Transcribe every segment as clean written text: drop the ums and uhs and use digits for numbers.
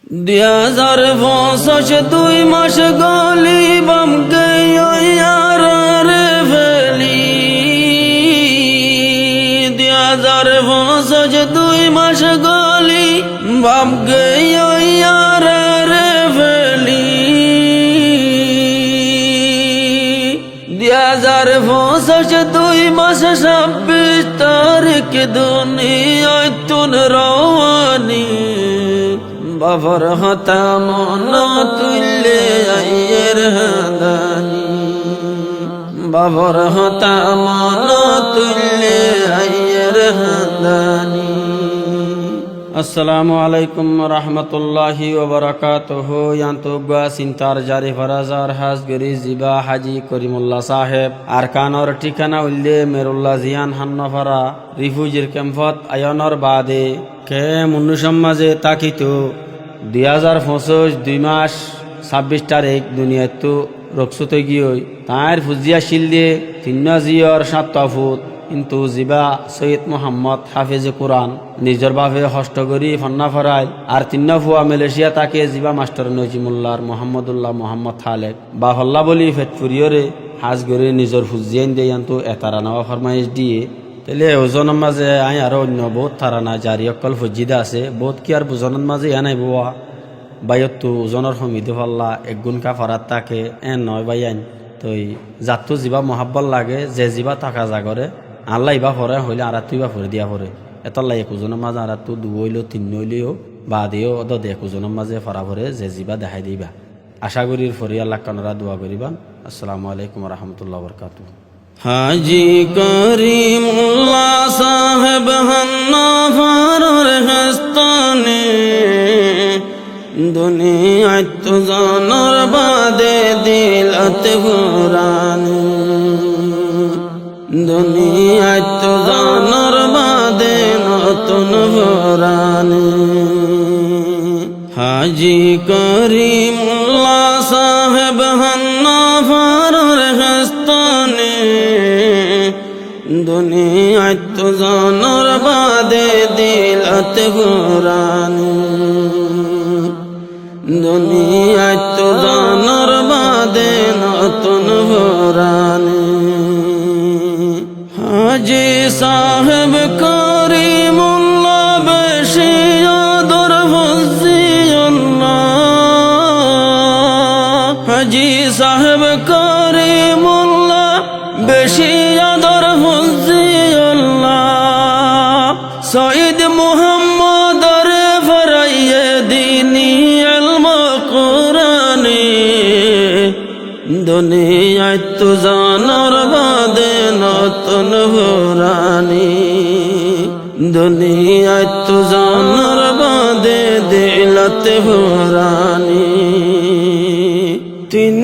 2025 2 মাস গলি বামকে আর ফেলি 2025 2 মাস গলি বামকে আর ফেলি 2025 2 মাস 26 তারিখ দুনিয়ায় তুন রওয়ানি বাবার হতা মন তুলে আইয়ের হাদানি বাবার হতা মন তুলে আইয়ের হাদানি। আসসালামু আলাইকুম রহমতুল্লাহি ওয়া বারাকাতুহু। ইয়ান্তুগা সিনতার জারি ফরাজার হাজগরি জিবা হাজি করিমুল্লাহ সাহেব আরকানর ঠিকানা উল্লে মেরুল্লাহ জিয়ান হান্নফারা রিফিউজির ক্যাম্পত আয়নর বাদে কে মুন্নুসম মাঝে তাকিত 2025 2 মাস 26 তারিখ দুনিয়াতো রক্ষত গিয়ে তার ফুজিয়া শিল দিয়ে 3 জিয়র 7 ফুট কিন্তু জিবা সৈয়দ মোহাম্মদ হাফেজ কোরআন নিজের বাপে হষ্ট করি ফন্না ফরাই আর 3 ফুয়া মালয়েশিয়া তাকে জিবা মাস্টার নজিমুল্লাহর মোহাম্মদুল্লাহ মোহাম্মদ খালেক বা হল্লা বলি ফেটফুরিয়রে হাজ করে নিজের ফুজিয়ান দিয়ে আনতো এতারা নেওয়া ফরমাইশ দিয়ে তেলে ওজনের মাঝে আই আর অন্য বহুত থারানা জারি অকল ফজিদা আছে বহুত কি আর বুজনের মাঝে নাই বোয়া বাইয়তো ওজনের সমিতি ফাল্লা একগুণ কা ফারাত তাকে নয় বাই আইন তই জাতটো জিবা মহাব্বল লাগে যে জিবা থাকা জাগরে আল্লাহ ইবা ফরে হইলে আর তুইবা ফরে দিয়া ফরে এতলাই একজনের মাঝে আর তো 2 হইলেও 3 হইলেও বা দিও অদ একজনের মাঝে ফরা ফরে যে জিবা দেখাই দিবা। আশা করি ফরি আল্লাহ কানরা দোয়া করিবান। আসসালামু আলাইকুম রহমতুল্লাহ বরকাতুহ। হাজি করিমুল্লাহ সাহেব হান্নাফার হস্তানে দুনিয়ায় তো জানার বাদে দিলতে পুরানি দুনিয়ায় তো জানার বাদে নতুন পুরানি। হাজি করিমুল্লাহ সাহেব হান্নাফার হস্তানে দুনিয়ায় তো জানার বাদে দিলতে পুরানি দুনিয়ায় তো জানার বাদে নতুন পুরানি। হাজি সাহেব করিমুল্লাহ বেশি আদর ফজিউল্লাহ হাজি সাহেব করিমুল্লাহ বেশি আদর ফজিউল্লাহ সঈদ মুহাম্মদ রে ফরাইয়ে দিনী ইলম কুরআনি দুনিয়ায় তো জানার বাদে নতুন পুরানি দুনিয়ায় তো জানার বাদে দিলতে পুরানি। 3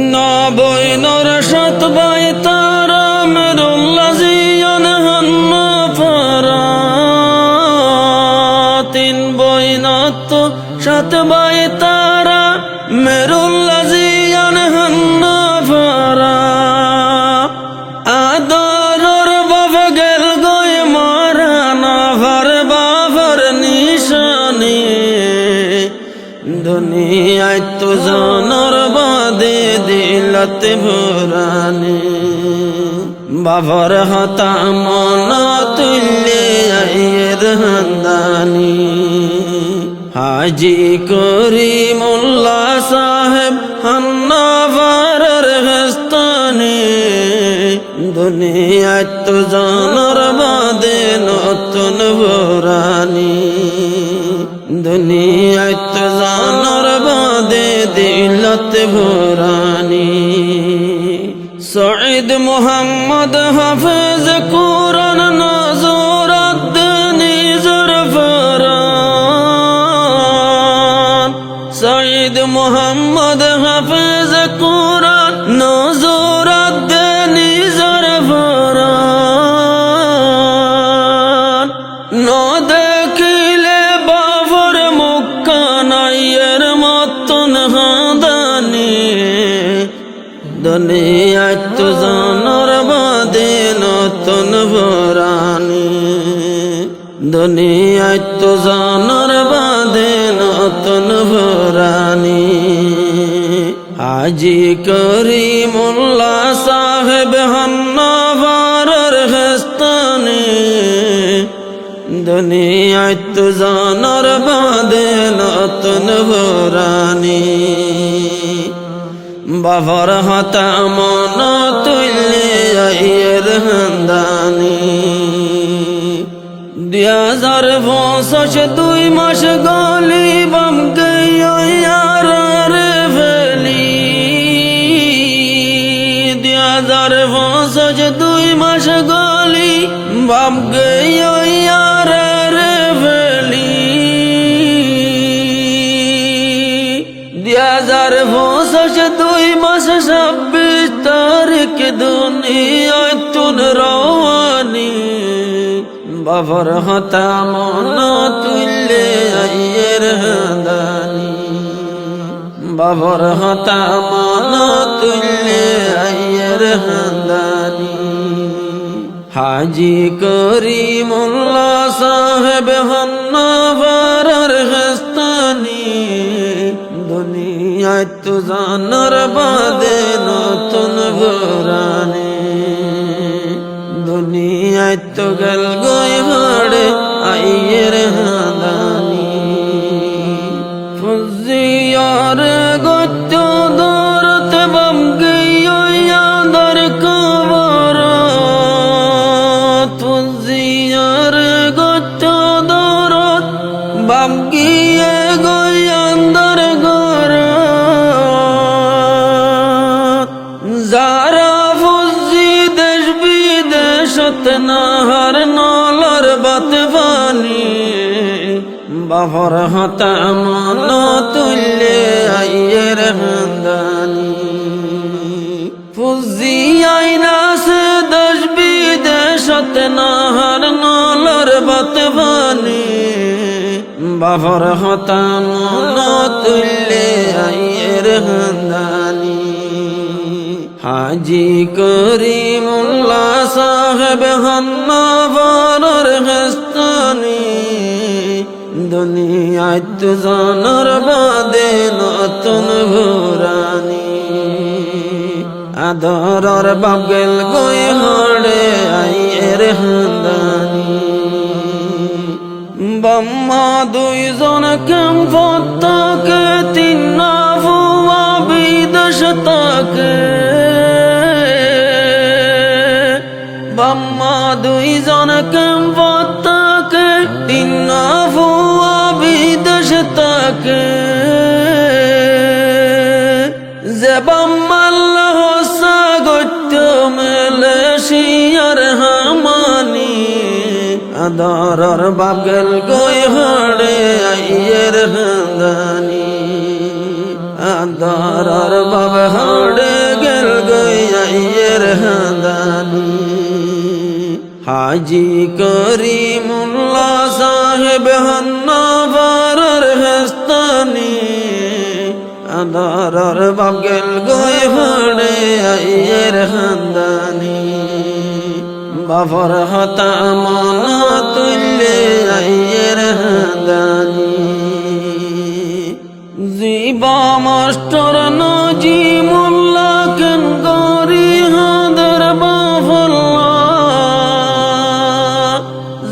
বইনর 7 ভাই তারা মেরুল্লাহ জিয়ান হান্নাফারা 3 বইনত তো 7 ভাই তারা মেরুল্লাহ জিয়ান হান্নাফারা আদরর বাবা গেল গয় মারা নাফার বাবার নিশানি দুনিয়ায় তো জানার বাদে দিলতে পুরানি বাবার হতা মন তুলে আইয়ের হাদানি। হাজি করিমুল্লাহ সাহেব হান্নাফার হস্তানে দুনিয়ায় তো জানার বাদে নতুন পুরানি দুনিয়ায় তো জানার বাদে দিলতে পুরানি। সঈদ মুহাম্মদ হাফেজ কোরআন নজরুদ্দিন জরফরান সঈদ মুহাম্মদ হাফেজ কোরআন নজরুদ্দিন জরফরান ন দেখিলে বাবর মুক্কানাইয়ের মতন হাদানি দুনিয়ায় তো জানার বাদে নতুন পুরানি দুনিয়ায় তো জানার বাদে নতুন ভরানি হাজী করিমুল্লাহ সাহেব হান্নাভারের হেস্তানে দুনিয়ায় তো জানার বাদে নতুন ভরানি বাবার হাতা মন তুললে আইয়ের হান্দানি 2025 2 মাস গলি বাম গইয়ার রে ফেলি 2025 2 মাস গলি বাম গইয়ার রে ফেলি 2025 2 মাস 26 তারিখ দুনিয়ায় তুন রওয়ানি বাবার হাতা মন তুললে আইয়ের হান্দানি বাবার হাতা মন তুললে আইয়ের হান্দানি হাজী করিমুল্লাহ সাহেব হান্নাভারের হেস্তানি দুনিয়ায় তো জানার বাদে নতুন ভরানি দুনিয়ায় তো গেল গই হাড়ে আইয়ের হান্দানি ফুজিয়ার গত দরত বাম গইয়া দর কবর ফুজিয়ার গত দরত বাম গিয়ে গইয়া দর গর যারা নাহার নলর বাতবানি বাবার হাতা মন তুললে আইয়ের হান্দানি ফুজি আইনাস দেশ বিদেশত নাহার নলর বাতবানি বাবার হাতা মন তুললে আইয়ের হান্দানি হাজী করিমুল্লাহ সাহেব হান্নাভারের হেস্তানি দুনিয়ায় তো জানার বাদে নতুন ভরানি আদরার বাগেল গই হাড়ে আইয়ের হান্দানি বাম্মা দুইজন কেম ফতাকে তিন নাফুয়া বিদেশ তাকে বাম্মা দুইজন কেম ফতাকে তিন নাফুয়া বিদেশ তাকে যে বাম্মাল্লাহ সাগত্য মেলেশিয়ার হামানি আদরার বাগেল গই হাড়ে আইয়ের হান্দানি আদরার বাব হাড়ে গেল গই আইয়ের হান্দানি হাজী করিমুল্লাহ সাহেব হান্নাভারের হেস্তানি আদরার বাগেল গই হাড়ে আইয়ের হান্দানি বাবার হাতা মন তুললে আইয়ের হান্দানি জিবা মাস্টার নজিমুল্লাহ কেন গরি হাদের বাফল্লা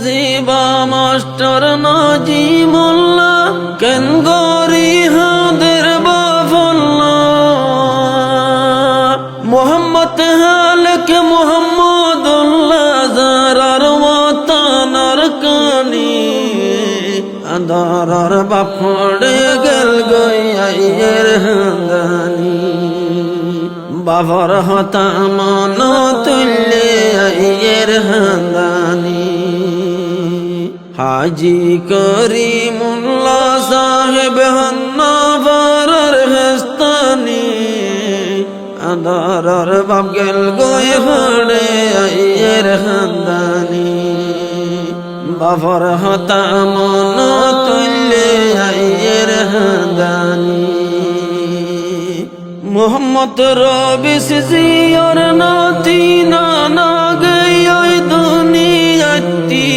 জিবা মাস্টার নজিমুল্লাহ কেন গরি হাদের বাফল্লা মোহাম্মদ হালক মোহাম্মদুল্লাহ জারার ওয়াতানার কানি আদরার বাপড়ে গেল গই আইয়ের হান্দানি বাবার হাতা মন তুললে আইয়ের হান্দানি হাজী করিমুল্লাহ সাহেব হান্নাভারের হেস্তানি আদরার বাগেল গই হাড়ে আইয়ের হান্দানি বাবার হাতা মন তুললে আইয়ের হান্দানি মোহাম্মদ রবিস জিয়ার নাতি নানা গই দুনিয়াতি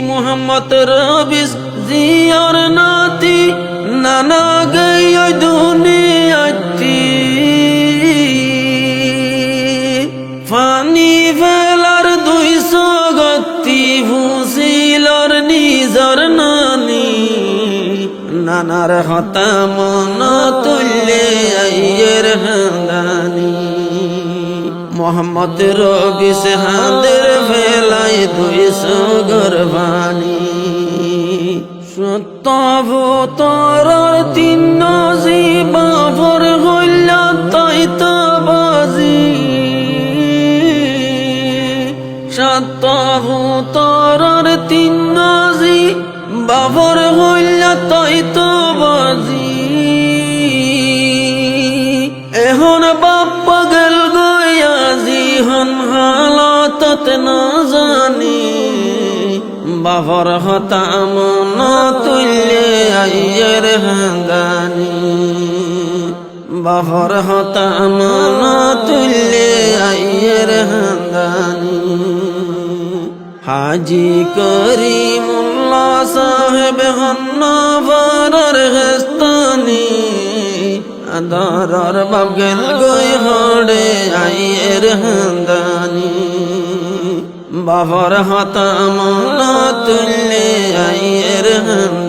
মোহাম্মদ রবিস জিয়ার নানার হতাম না তুল্লে আইয়ের হান্দানি মোহাম্মদ রবি সেহাদের ফেলাই 200 গরবানি সত্যবতার 3 নজিবা ভর হইলা তাই তাবাজি সত্যবতার 3 নজিবা ভর হইলা তাই তাবাজি এখন বাপ্পা গেল গয়াজি হন হালাতত না জানি বাবার হতাম না তুল্লে আইয়ের হান্দানি বাবার হতাম না তুল্লে আইয়ের হান্দানি হাজি করিমুল্লাহ সাহেব হন্নাভার হেস্তানি আদারার বাগেল গই হড়ে আইয়ের হান্দানি বাবার হতাম না তুল্লে আইয়ের হান্দানি